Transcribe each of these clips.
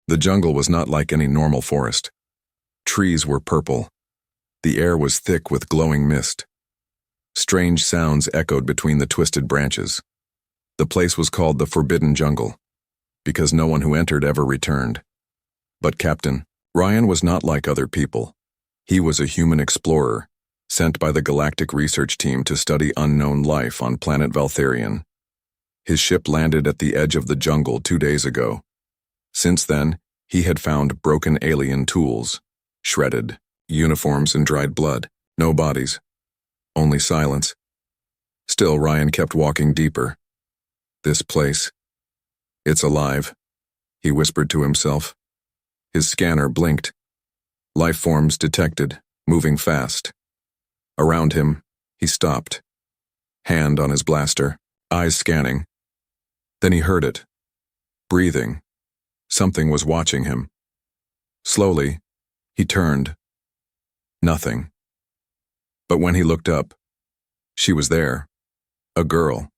The jungle was not like any normal forest. Trees were purple. The air was thick with glowing mist. Strange sounds echoed between the twisted branches. The place was called the Forbidden Jungle, because no one who entered ever returned. But Captain Ryan was not like other people. He was a human explorer, sent by the Galactic Research Team to study unknown life on planet Valtherian. His ship landed at the edge of the jungle 2 days ago. Since then, he had found broken alien tools, shredded uniforms and dried blood. No bodies, only silence. Still, Ryan kept walking deeper. This place, it's alive, he whispered to himself. His scanner blinked. Life forms detected, moving fast. Around him, he stopped, hand on his blaster, eyes scanning. Then he heard it. Breathing. Something was watching him. Slowly, he turned. Nothing. But when he looked up, she was there. A girl.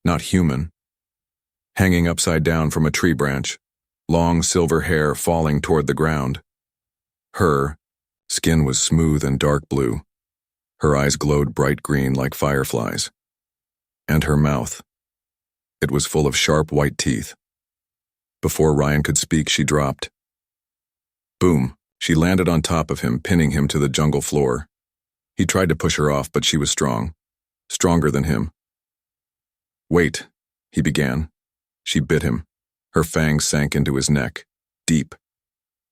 Not human. Hanging upside down from a tree branch, long silver hair falling toward the ground. Her skin was smooth and dark blue. Her eyes glowed bright green like fireflies. And her mouth. It was full of sharp white teeth. Before Ryan could speak, she dropped. Boom, she landed on top of him, pinning him to the jungle floor. He tried to push her off, but she was strong. Stronger than him. Wait, he began. She bit him. Her fangs sank into his neck, deep.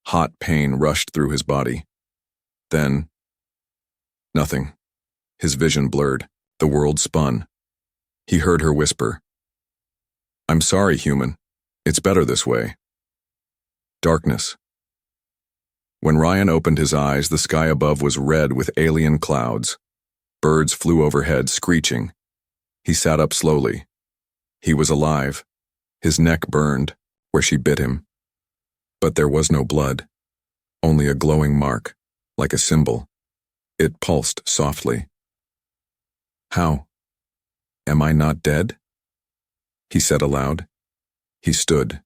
Hot pain rushed through his body. Then, nothing. His vision blurred. The world spun. He heard her whisper, "I'm sorry, human. It's better this way." Darkness. When Ryan opened his eyes, the sky above was red with alien clouds. Birds flew overhead, screeching. He sat up slowly. He was alive. His neck burned, where she bit him. But there was no blood, only a glowing mark, like a symbol. It pulsed softly. How? Am I not dead? He said aloud. He stood.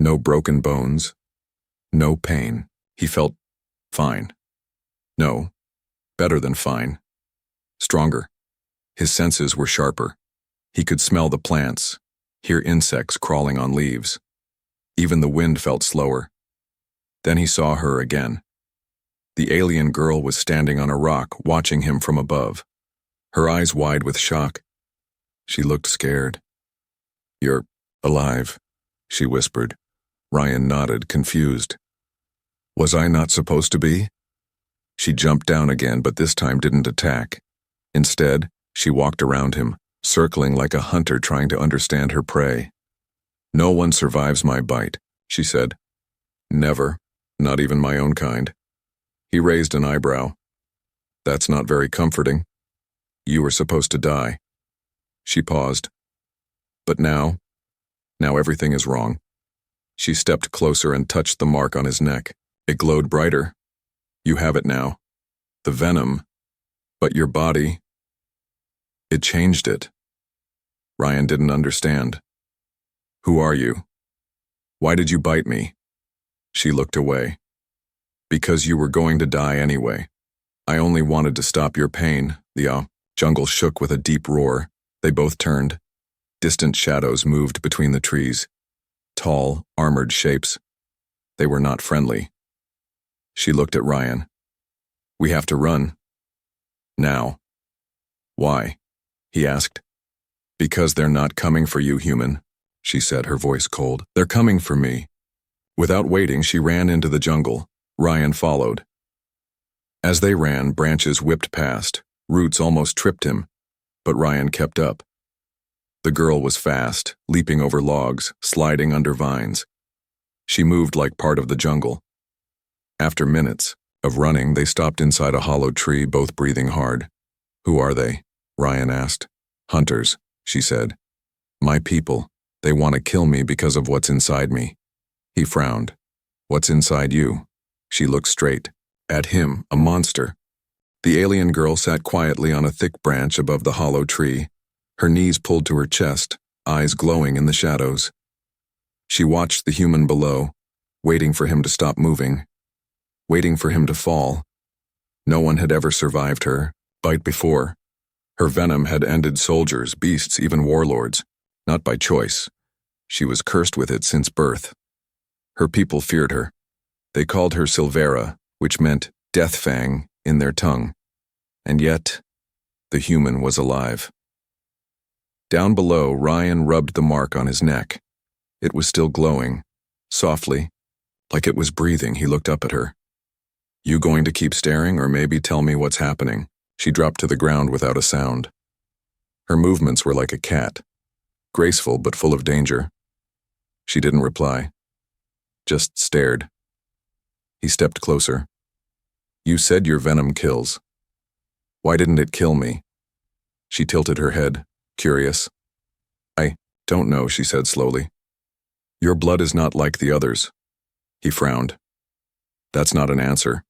No broken bones, no pain. He felt fine. No, better than fine. Stronger. His senses were sharper. He could smell the plants, hear insects crawling on leaves. Even the wind felt slower. Then he saw her again. The alien girl was standing on a rock, watching him from above, her eyes wide with shock. She looked scared. "You're alive," she whispered. Ryan nodded, confused. Was I not supposed to be? She jumped down again, but this time didn't attack. Instead, she walked around him, circling like a hunter trying to understand her prey. "No one survives my bite," she said. "Never, not even my own kind." He raised an eyebrow. "That's not very comforting. You were supposed to die." She paused. "But now everything is wrong." She stepped closer and touched the mark on his neck. It glowed brighter. "You have it now. The venom. But your body, it changed it." Ryan didn't understand. "Who are you? Why did you bite me?" She looked away. "Because you were going to die anyway. I only wanted to stop your pain." The jungle shook with a deep roar. They both turned. Distant shadows moved between the trees. Tall, armored shapes. They were not friendly. She looked at Ryan. "We have to run. Now." "Why?" he asked. "Because they're not coming for you, human," she said, her voice cold. "They're coming for me." Without waiting, she ran into the jungle. Ryan followed. As they ran, branches whipped past. Roots almost tripped him, but Ryan kept up. The girl was fast, leaping over logs, sliding under vines. She moved like part of the jungle. After minutes of running, they stopped inside a hollow tree, both breathing hard. "Who are they?" Ryan asked. "Hunters," she said. "My people. They want to kill me because of what's inside me." He frowned. "What's inside you?" She looked straight at him, a monster. The alien girl sat quietly on a thick branch above the hollow tree, her knees pulled to her chest, eyes glowing in the shadows. She watched the human below, waiting for him to stop moving, waiting for him to fall. No one had ever survived her bite before. Her venom had ended soldiers, beasts, even warlords, not by choice. She was cursed with it since birth. Her people feared her. They called her Silvera, which meant death fang in their tongue. And yet, the human was alive. Down below, Ryan rubbed the mark on his neck. It was still glowing. Softly, like it was breathing, he looked up at her. You going to keep staring, or maybe tell me what's happening? She dropped to the ground without a sound. Her movements were like a cat, graceful but full of danger. She didn't reply, just stared. He stepped closer. You said your venom kills. Why didn't it kill me? She tilted her head, curious. I don't know, she said slowly. Your blood is not like the others. He frowned. That's not an answer.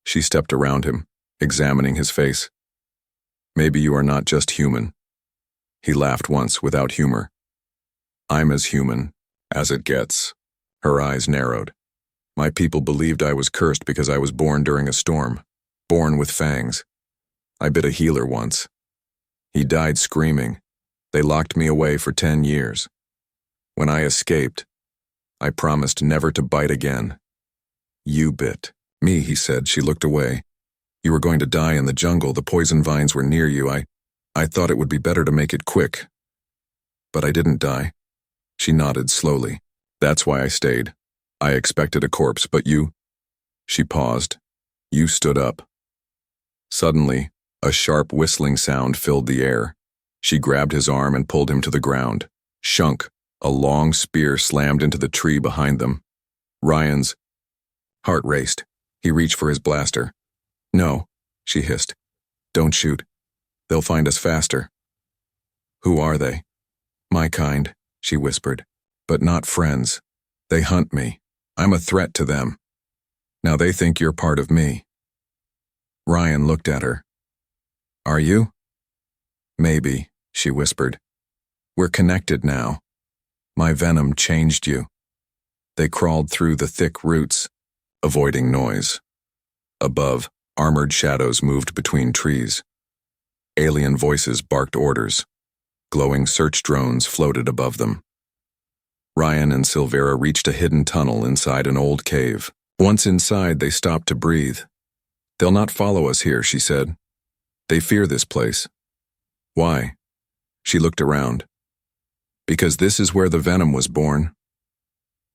She stepped around him, examining his face. Maybe you are not just human. He laughed once without humor. I'm as human as it gets. Her eyes narrowed. My people believed I was cursed because I was born during a storm, born with fangs. I bit a healer once. He died screaming. They locked me away for 10 years. When I escaped, I promised never to bite again. You bit me, he said. She looked away. You were going to die in the jungle. The poison vines were near you. I thought it would be better to make it quick. But I didn't die. She nodded slowly. That's why I stayed. I expected a corpse, but you... She paused. You stood up. Suddenly, a sharp whistling sound filled the air. She grabbed his arm and pulled him to the ground. Shunk, a long spear slammed into the tree behind them. Ryan's heart raced. He reached for his blaster. No, she hissed. Don't shoot. They'll find us faster. Who are they? My kind, she whispered. But not friends. They hunt me. I'm a threat to them. Now they think you're part of me. Ryan looked at her. Are you? Maybe, she whispered. We're connected now. My venom changed you. They crawled through the thick roots, avoiding noise. Above, armored shadows moved between trees. Alien voices barked orders. Glowing search drones floated above them. Ryan and Silvera reached a hidden tunnel inside an old cave. Once inside, they stopped to breathe. They'll not follow us here, she said. They fear this place. Why? She looked around. Because this is where the venom was born.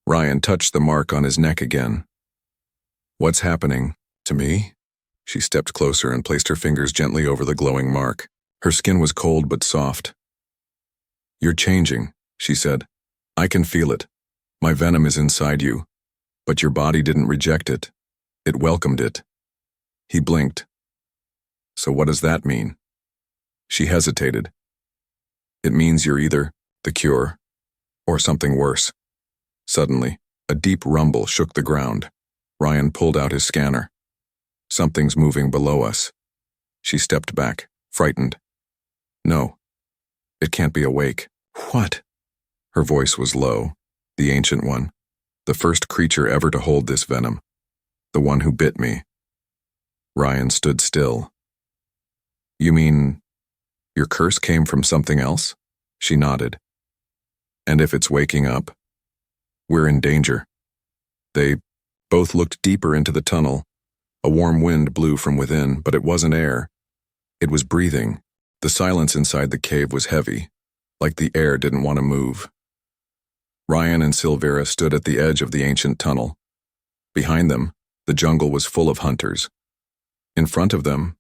Ryan touched the mark on his neck again. What's happening to me? She stepped closer and placed her fingers gently over the glowing mark. Her skin was cold but soft. You're changing, she said. I can feel it. My venom is inside you. But your body didn't reject it. It welcomed it. He blinked. So what does that mean? She hesitated. It means you're either the cure or something worse. Suddenly, a deep rumble shook the ground. Ryan pulled out his scanner. Something's moving below us. She stepped back, frightened. No, it can't be awake. What? Her voice was low, the ancient one, the first creature ever to hold this venom, the one who bit me. Ryan stood still. You mean your curse came from something else? She nodded. And if it's waking up, we're in danger. They both looked deeper into the tunnel. A warm wind blew from within, but it wasn't air. It was breathing. The silence inside the cave was heavy, like the air didn't want to move. Ryan and Silvera stood at the edge of the ancient tunnel. Behind them, the jungle was full of hunters. In front of them,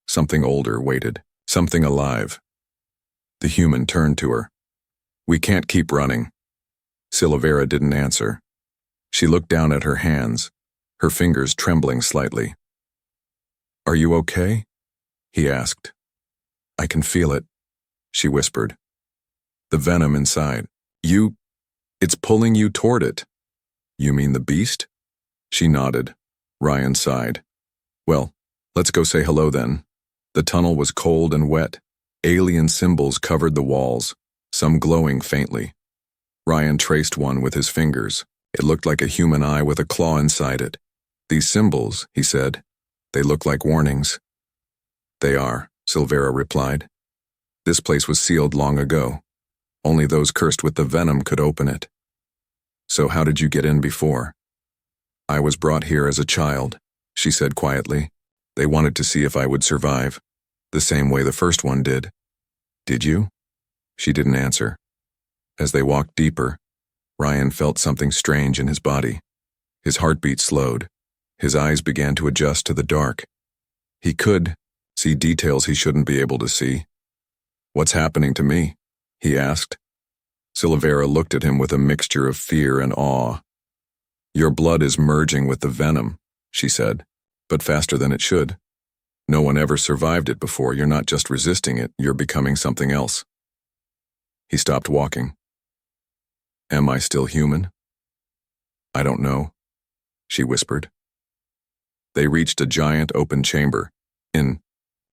something older waited, something alive. The human turned to her. We can't keep running. Silvera didn't answer. She looked down at her hands, her fingers trembling slightly. Are you okay? He asked. I can feel it, she whispered. The venom inside. It's pulling you toward it. You mean the beast? She nodded. Ryan sighed. Well, let's go say hello then. The tunnel was cold and wet. Alien symbols covered the walls, some glowing faintly. Ryan traced one with his fingers, It looked like a human eye with a claw inside it. "These symbols," he said. "They look like warnings." "They are," Silvera replied. "This place was sealed long ago. Only those cursed with the venom could open it." "So how did you get in before?" "I was brought here as a child," she said quietly. "They wanted to see if I would survive, the same way the first one did." "Did you?" She didn't answer. As they walked deeper, Ryan felt something strange in his body. His heartbeat slowed. His eyes began to adjust to the dark. He could see details he shouldn't be able to see. "What's happening to me?" he asked. Silvera looked at him with a mixture of fear and awe. "Your blood is merging with the venom," she said, "but faster than it should. No one ever survived it before. You're not just resisting it, you're becoming something else." He stopped walking. "Am I still human?" "I don't know," she whispered. They reached a giant open chamber. In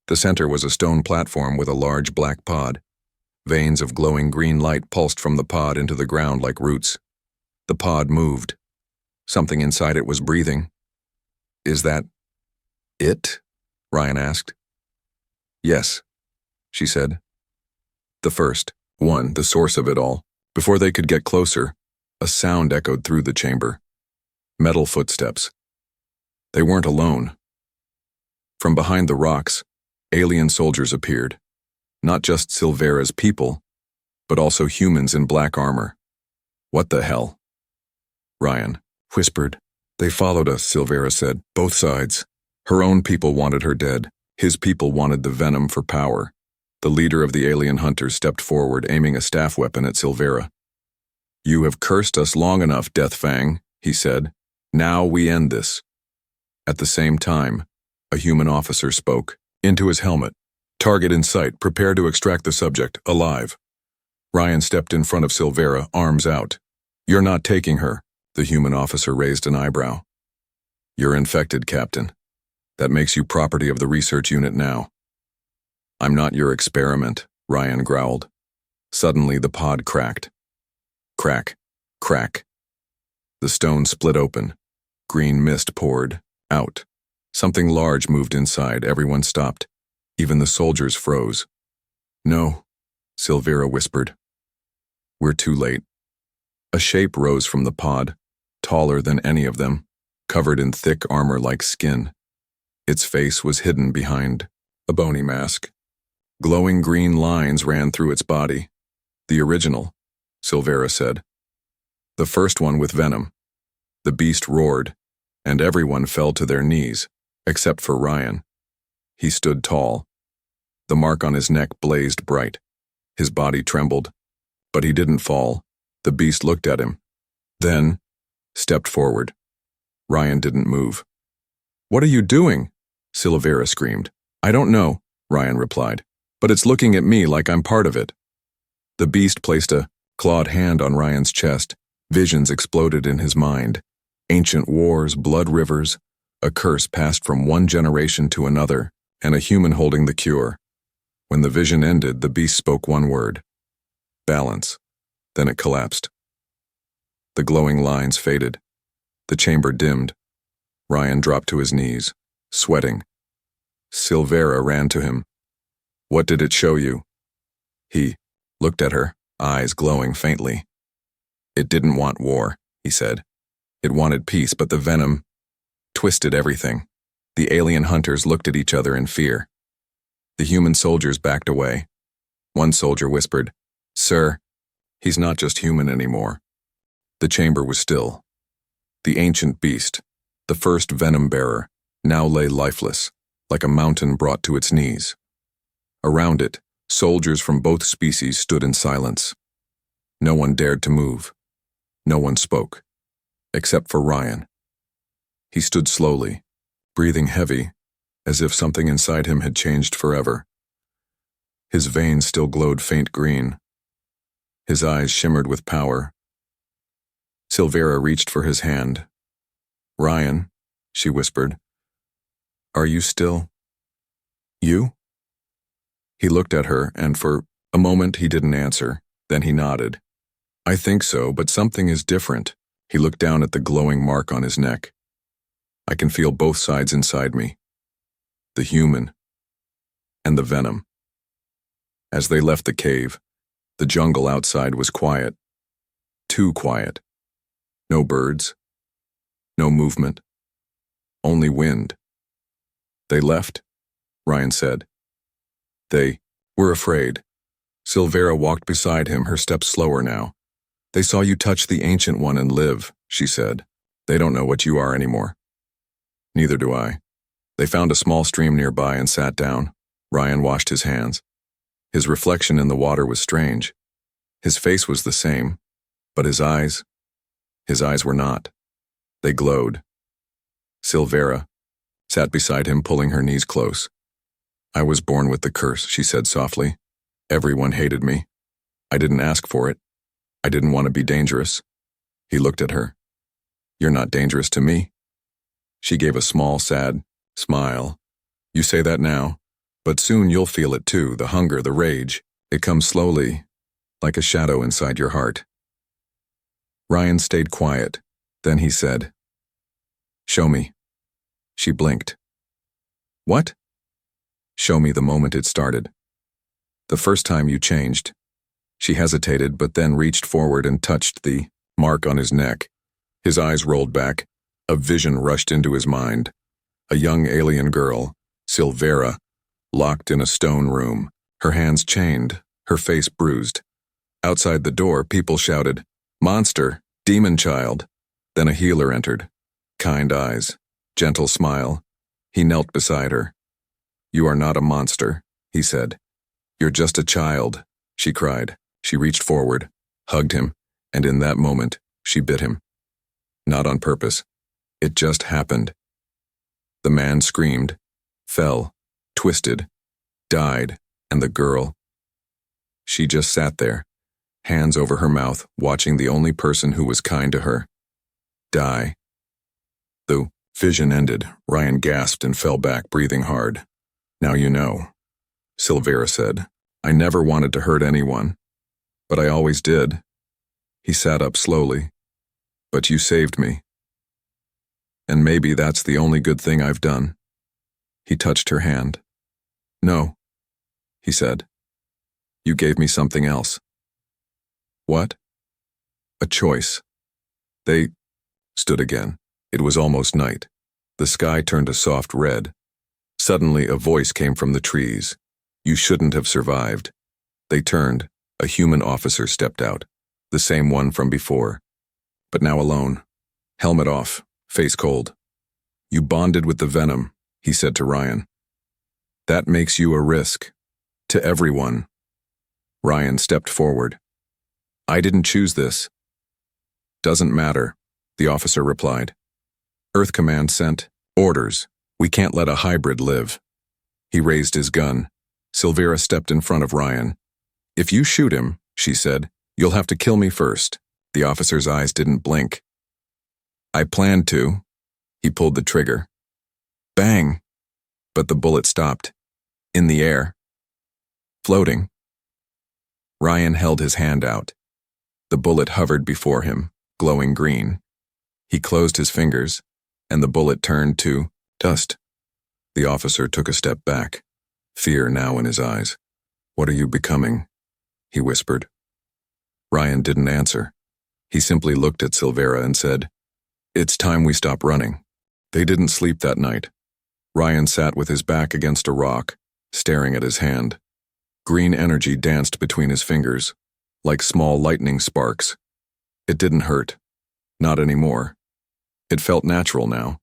the center was a stone platform with a large black pod. Veins of glowing green light pulsed from the pod into the ground like roots. The pod moved. Something inside it was breathing. "Is that it?" Ryan asked. "Yes," she said. The first one, the source of it all. Before they could get closer, a sound echoed through the chamber. Metal footsteps. They weren't alone. From behind the rocks, alien soldiers appeared. Not just Silvera's people, but also humans in black armor. "What the hell?" Ryan whispered. "They followed us," Silvera said. "Both sides. Her own people wanted her dead. His people wanted the venom for power." The leader of the alien hunters stepped forward, aiming a staff weapon at Silvera. "You have cursed us long enough, Deathfang," he said. "Now we end this." At the same time, a human officer spoke into his helmet. "Target in sight. Prepare to extract the subject, alive." Ryan stepped in front of Silvera, arms out. "You're not taking her." The human officer raised an eyebrow. "You're infected, Captain. That makes you property of the research unit now." "I'm not your experiment," Ryan growled. Suddenly the pod cracked. Crack, crack. The stone split open. Green mist poured out. Something large moved inside. Everyone stopped. Even the soldiers froze. "No," Silvera whispered. "We're too late." A shape rose from the pod, taller than any of them, covered in thick armor like skin. Its face was hidden behind a bony mask. Glowing green lines ran through its body. "The original," Silvera said. "The first one with venom." The beast roared, and everyone fell to their knees, except for Ryan. He stood tall. The mark on his neck blazed bright. His body trembled, but he didn't fall. The beast looked at him, then stepped forward. Ryan didn't move. "What are you doing?" Silvera screamed. "I don't know," Ryan replied, "but it's looking at me like I'm part of it." The beast placed a clawed hand on Ryan's chest. Visions exploded in his mind. Ancient wars, blood rivers, a curse passed from one generation to another, and a human holding the cure. When the vision ended, the beast spoke one word: balance. Then it collapsed. The glowing lines faded. The chamber dimmed. Ryan dropped to his knees, sweating. Silvera ran to him. "What did it show you?" He looked at her, eyes glowing faintly. "It didn't want war," he said. "It wanted peace, but the venom twisted everything." The alien hunters looked at each other in fear. The human soldiers backed away. One soldier whispered, "Sir, he's not just human anymore." The chamber was still. The ancient beast, the first venom bearer, now lay lifeless, like a mountain brought to its knees. Around it, soldiers from both species stood in silence. No one dared to move. No one spoke, except for Ryan. He stood slowly, breathing heavy, as if something inside him had changed forever. His veins still glowed faint green. His eyes shimmered with power. Silvera reached for his hand. "Ryan," she whispered, "are you still you?" He looked at her, and for a moment he didn't answer. Then he nodded. "I think so, but something is different." He looked down at the glowing mark on his neck. I can feel both sides inside me. The human and the venom. As they left the cave, the jungle outside was quiet. Too quiet. No birds. No movement. Only wind. They left, Ryan said. They were afraid. Silvera walked beside him, her steps slower now. They saw you touch the Ancient One and live, she said. They don't know what you are anymore. Neither do I. They found a small stream nearby and sat down. Ryan washed his hands. His reflection in the water was strange. His face was the same, but his eyes were not. They glowed. Silvera sat beside him, pulling her knees close. I was born with the curse, she said softly. Everyone hated me. I didn't ask for it. I didn't want to be dangerous. He looked at her. You're not dangerous to me. She gave a small, sad smile. You say that now, but soon you'll feel it too, the hunger, the rage. It comes slowly, like a shadow inside your heart. Ryan stayed quiet. Then he said, Show me. She blinked. What? Show me the moment it started. The first time you changed. She hesitated, but then reached forward and touched the mark on his neck. His eyes rolled back. A vision rushed into his mind. A young alien girl, Silvera, locked in a stone room, her hands chained, her face bruised. Outside the door, people shouted, Monster! Demon child! Then a healer entered. Kind eyes, gentle smile. He knelt beside her. You are not a monster, he said. You're just a child, she cried. She reached forward, hugged him, and in that moment, she bit him. Not on purpose. It just happened. The man screamed, fell, twisted, died, and the girl. She just sat there, hands over her mouth, watching the only person who was kind to her die. The vision ended. Ryan gasped and fell back, breathing hard. Now you know, Silvera said. I never wanted to hurt anyone, but I always did. He sat up slowly. But you saved me. And maybe that's the only good thing I've done. He touched her hand. No, he said. You gave me something else. What? A choice. They stood again. It was almost night. The sky turned a soft red. Suddenly, a voice came from the trees. You shouldn't have survived. They turned. A human officer stepped out, the same one from before, but now alone. Helmet off, face cold. You bonded with the venom, he said to Ryan. That makes you a risk. To everyone. Ryan stepped forward. I didn't choose this. Doesn't matter, the officer replied. Earth Command sent orders. We can't let a hybrid live. He raised his gun. Silvera stepped in front of Ryan. If you shoot him, she said, you'll have to kill me first. The officer's eyes didn't blink. I planned to. He pulled the trigger. Bang! But the bullet stopped. In the air. Floating. Ryan held his hand out. The bullet hovered before him, glowing green. He closed his fingers, and the bullet turned to dust. The officer took a step back, fear now in his eyes. What are you becoming? He whispered. Ryan didn't answer. He simply looked at Silvera and said, It's time we stop running. They didn't sleep that night. Ryan sat with his back against a rock, staring at his hand. Green energy danced between his fingers, like small lightning sparks. It didn't hurt. Not anymore. It felt natural now.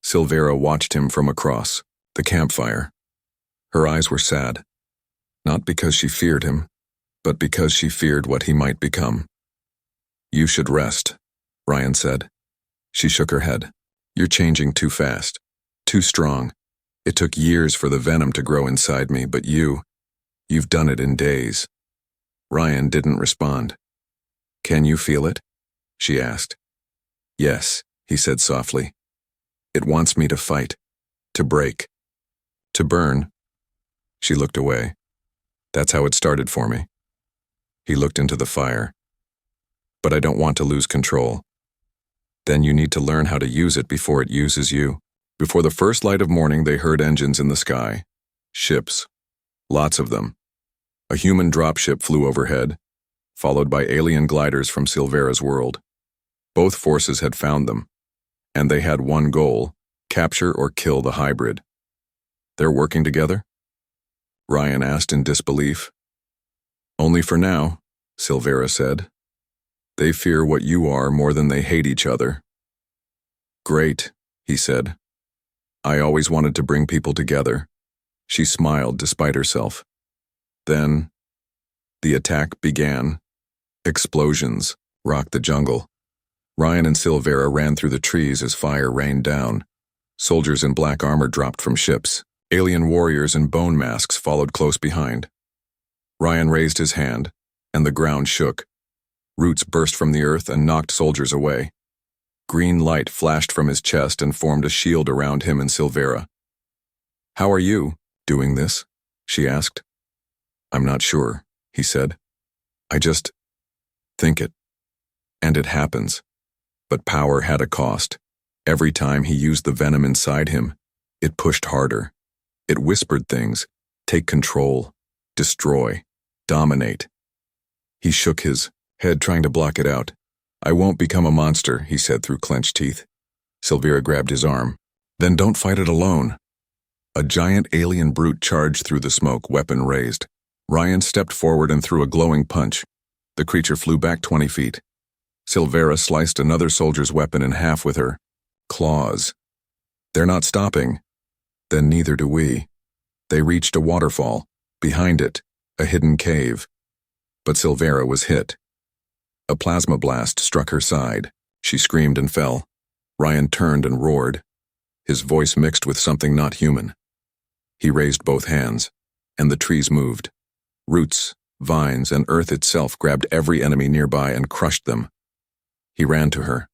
Silvera watched him from across the campfire. Her eyes were sad, not because she feared him, but because she feared what he might become. You should rest, Ryan said. She shook her head. You're changing too fast, too strong. It took years for the venom to grow inside me, but you've done it in days. Ryan didn't respond. Can you feel it? She asked. Yes, he said softly. It wants me to fight, to break, to burn. She looked away. That's how it started for me. He looked into the fire. But I don't want to lose control. Then you need to learn how to use it before it uses you. Before the first light of morning, they heard engines in the sky. Ships. Lots of them. A human dropship flew overhead, followed by alien gliders from Silvera's world. Both forces had found them, and they had one goal: capture or kill the hybrid. They're working together? Ryan asked in disbelief. Only for now, Silvera said. They fear what you are more than they hate each other. Great, he said. I always wanted to bring people together. She smiled despite herself. Then, the attack began. Explosions rocked the jungle. Ryan and Silvera ran through the trees as fire rained down. Soldiers in black armor dropped from ships. Alien warriors in bone masks followed close behind. Ryan raised his hand, and the ground shook. Roots burst from the earth and knocked soldiers away. Green light flashed from his chest and formed a shield around him and Silvera. How are you doing this? She asked. I'm not sure, he said. I just think it. And it happens. But power had a cost. Every time he used the venom inside him, it pushed harder. It whispered things: take control, destroy, dominate. He shook his head, trying to block it out. I won't become a monster, he said through clenched teeth. Silvera grabbed his arm. Then don't fight it alone. A giant alien brute charged through the smoke, weapon raised. Ryan stepped forward and threw a glowing punch. The creature flew back 20 feet. Silvera sliced another soldier's weapon in half with her claws. They're not stopping. Then neither do we. They reached a waterfall. Behind it, a hidden cave. But Silvera was hit. A plasma blast struck her side. She screamed and fell. Ryan turned and roared. His voice mixed with something not human. He raised both hands, and the trees moved. Roots, vines, and earth itself grabbed every enemy nearby and crushed them. He ran to her.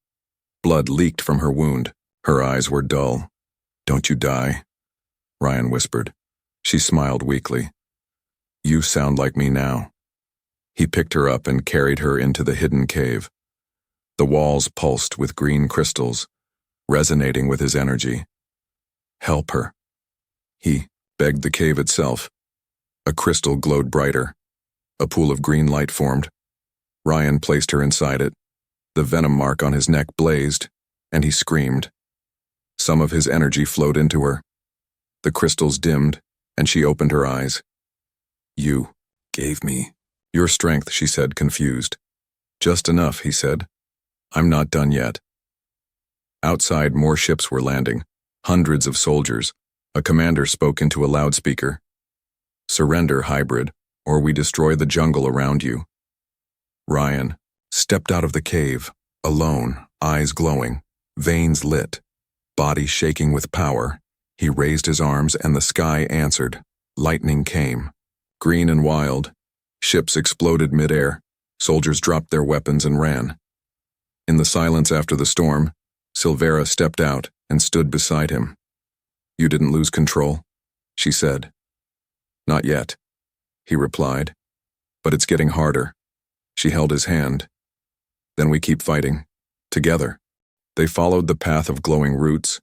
Blood leaked from her wound. Her eyes were dull. Don't you die, Ryan whispered. She smiled weakly. You sound like me now. He picked her up and carried her into the hidden cave. The walls pulsed with green crystals, resonating with his energy. Help her. He begged the cave itself. A crystal glowed brighter. A pool of green light formed. Ryan placed her inside it. The venom mark on his neck blazed, and he screamed. Some of his energy flowed into her. The crystals dimmed, and she opened her eyes. You gave me your strength, she said, confused. Just enough, he said. I'm not done yet. Outside, more ships were landing. Hundreds of soldiers. A commander spoke into a loudspeaker. Surrender, hybrid, or we destroy the jungle around you. Ryan stepped out of the cave, alone, eyes glowing, veins lit, body shaking with power. He raised his arms and the sky answered. Lightning came. Green and wild. Ships exploded midair. Soldiers dropped their weapons and ran. In the silence after the storm, Silvera stepped out and stood beside him. You didn't lose control, she said. Not yet, he replied. But it's getting harder. She held his hand. Then we keep fighting. Together. They followed the path of glowing roots,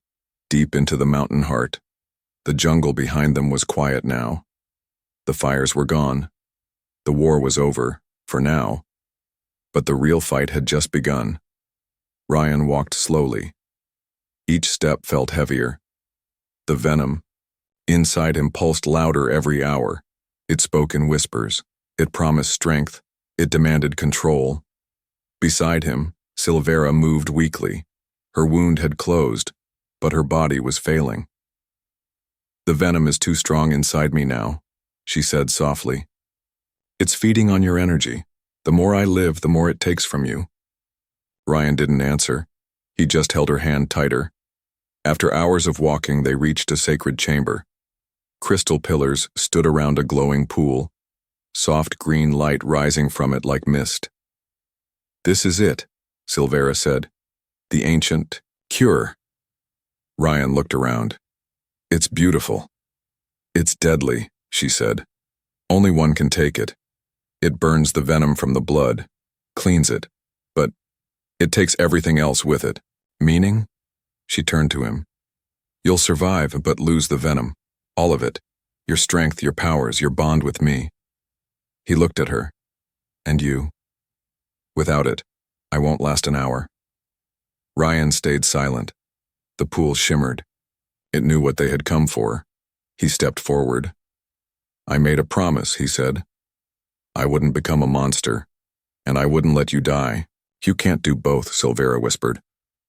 deep into the mountain heart. The jungle behind them was quiet now. The fires were gone. The war was over, for now. But the real fight had just begun. Ryan walked slowly. Each step felt heavier. The venom inside him pulsed louder every hour. It spoke in whispers. It promised strength. It demanded control. Beside him, Silvera moved weakly. Her wound had closed, but her body was failing. The venom is too strong inside me now, she said softly. It's feeding on your energy. The more I live, the more it takes from you. Ryan didn't answer. He just held her hand tighter. After hours of walking, they reached a sacred chamber. Crystal pillars stood around a glowing pool, soft green light rising from it like mist. This is it, Silvera said. The ancient cure. Ryan looked around. It's beautiful. It's deadly, she said. Only one can take it. It burns the venom from the blood, cleans it, but it takes everything else with it. Meaning? She turned to him. You'll survive, but lose the venom. All of it. Your strength, your powers, your bond with me. He looked at her. And you? Without it, I won't last an hour. Ryan stayed silent. The pool shimmered. It knew what they had come for. He stepped forward. I made a promise, he said. I wouldn't become a monster, and I wouldn't let you die. You can't do both, Silvera whispered.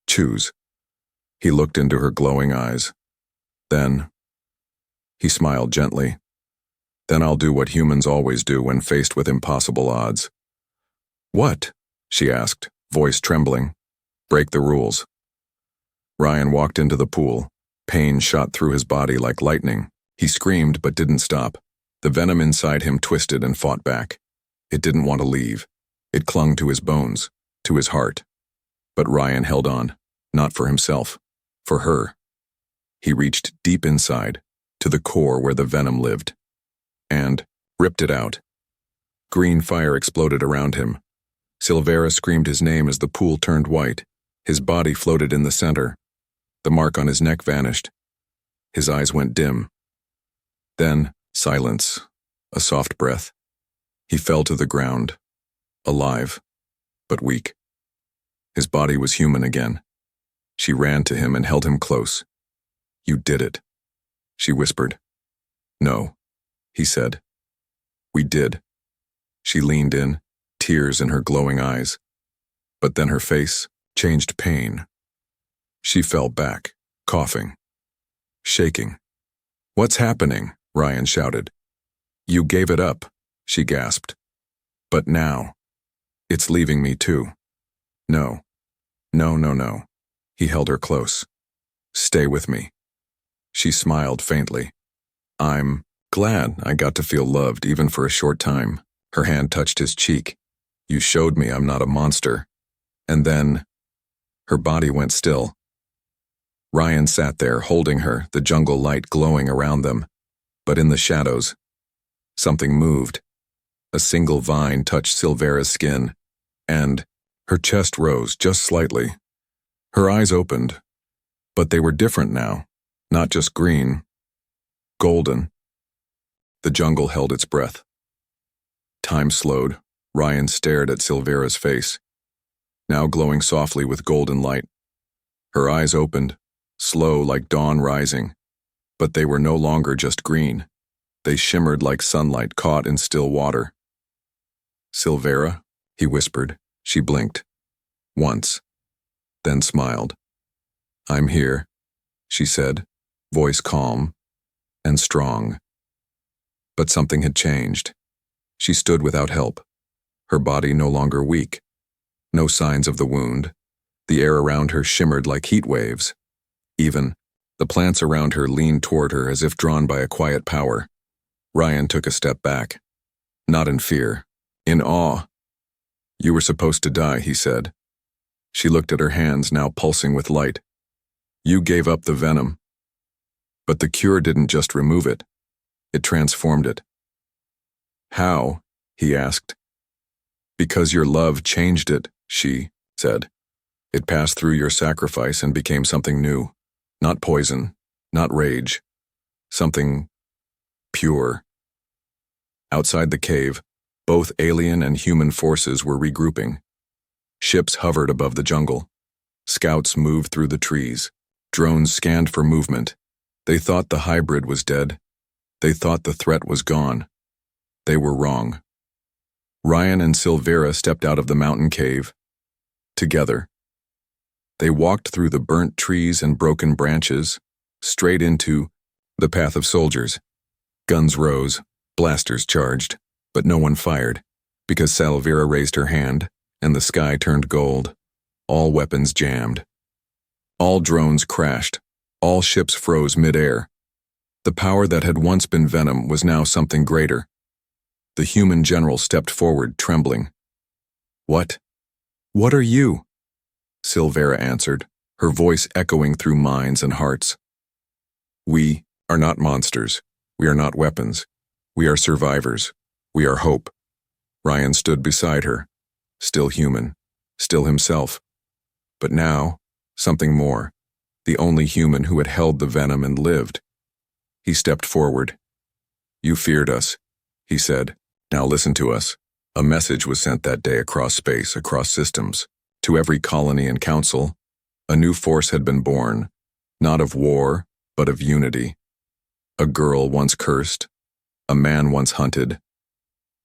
Choose. He looked into her glowing eyes. Then, he smiled gently. Then I'll do what humans always do when faced with impossible odds. What? She asked, voice trembling. Break the rules. Ryan walked into the pool. Pain shot through his body like lightning. He screamed but didn't stop. The venom inside him twisted and fought back. It didn't want to leave. It clung to his bones, to his heart. But Ryan held on, not for himself, for her. He reached deep inside, to the core where the venom lived, and ripped it out. Green fire exploded around him. Silvera screamed his name as the pool turned white. His body floated in the center. The mark on his neck vanished. His eyes went dim. Then, silence, a soft breath. He fell to the ground, alive, but weak. His body was human again. She ran to him and held him close. You did it, she whispered. No, he said. We did. She leaned in, tears in her glowing eyes. But then her face changed pain. She fell back, coughing, shaking. What's happening? Ryan shouted. You gave it up, she gasped. But now, it's leaving me too. No. No. He held her close. Stay with me. She smiled faintly. I'm glad I got to feel loved even for a short time. Her hand touched his cheek. You showed me I'm not a monster. And then, her body went still. Ryan sat there holding her, the jungle light glowing around them. But in the shadows, something moved. A single vine touched Silvera's skin, and her chest rose just slightly. Her eyes opened, but they were different now, not just green, golden. The jungle held its breath. Time slowed. Ryan stared at Silvera's face, now glowing softly with golden light. Her eyes opened, slow like dawn rising, but they were no longer just green. They shimmered like sunlight caught in still water. Silvera, he whispered. She blinked. Once, then smiled. I'm here, she said, voice calm and strong. But something had changed. She stood without help, her body no longer weak. No signs of the wound. The air around her shimmered like heat waves. Even, the plants around her leaned toward her as if drawn by a quiet power. Ryan took a step back. Not in fear, in awe. You were supposed to die, he said. She looked at her hands, now pulsing with light. You gave up the venom. But the cure didn't just remove it. It transformed it. How? He asked. Because your love changed it, she said. It passed through your sacrifice and became something new. Not poison, not rage. Something pure. Outside the cave, both alien and human forces were regrouping. Ships hovered above the jungle. Scouts moved through the trees. Drones scanned for movement. They thought the hybrid was dead. They thought the threat was gone. They were wrong. Ryan and Silvera stepped out of the mountain cave. Together. They walked through the burnt trees and broken branches, straight into the path of soldiers. Guns rose, blasters charged, but no one fired, because Silvera raised her hand, and the sky turned gold. All weapons jammed. All drones crashed. All ships froze mid-air. The power that had once been venom was now something greater. The human general stepped forward, trembling. What? What are you? Silvera answered, her voice echoing through minds and hearts. We are not monsters. We are not weapons. We are survivors. We are hope. Ryan stood beside her, still human, still himself. But now, Something more. The only human who had held the venom and lived. He stepped forward. "You feared us," he said. "Now listen to us." A message was sent that day across space, across systems. To every colony and council, a new force had been born, not of war, but of unity. A girl once cursed, a man once hunted,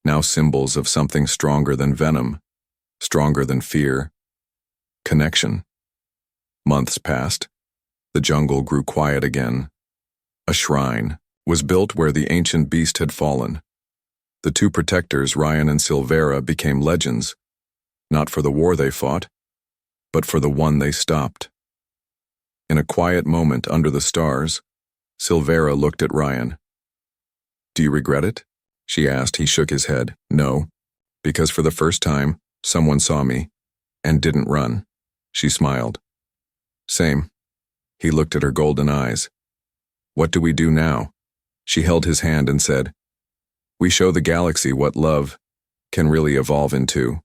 now symbols of something stronger than venom, stronger than fear. Connection. Months passed. The jungle grew quiet again. A shrine was built where the ancient beast had fallen. The two protectors, Ryan and Silvera, became legends, not for the war they fought, but for the one they stopped. In a quiet moment under the stars, Silvera looked at Ryan. "Do you regret it?" she asked. He shook his head. "No, because for the first time, someone saw me and didn't run." She smiled. "Same." He looked at her golden eyes. "What do we do now?" She held his hand and said, "We show the galaxy what love can really evolve into."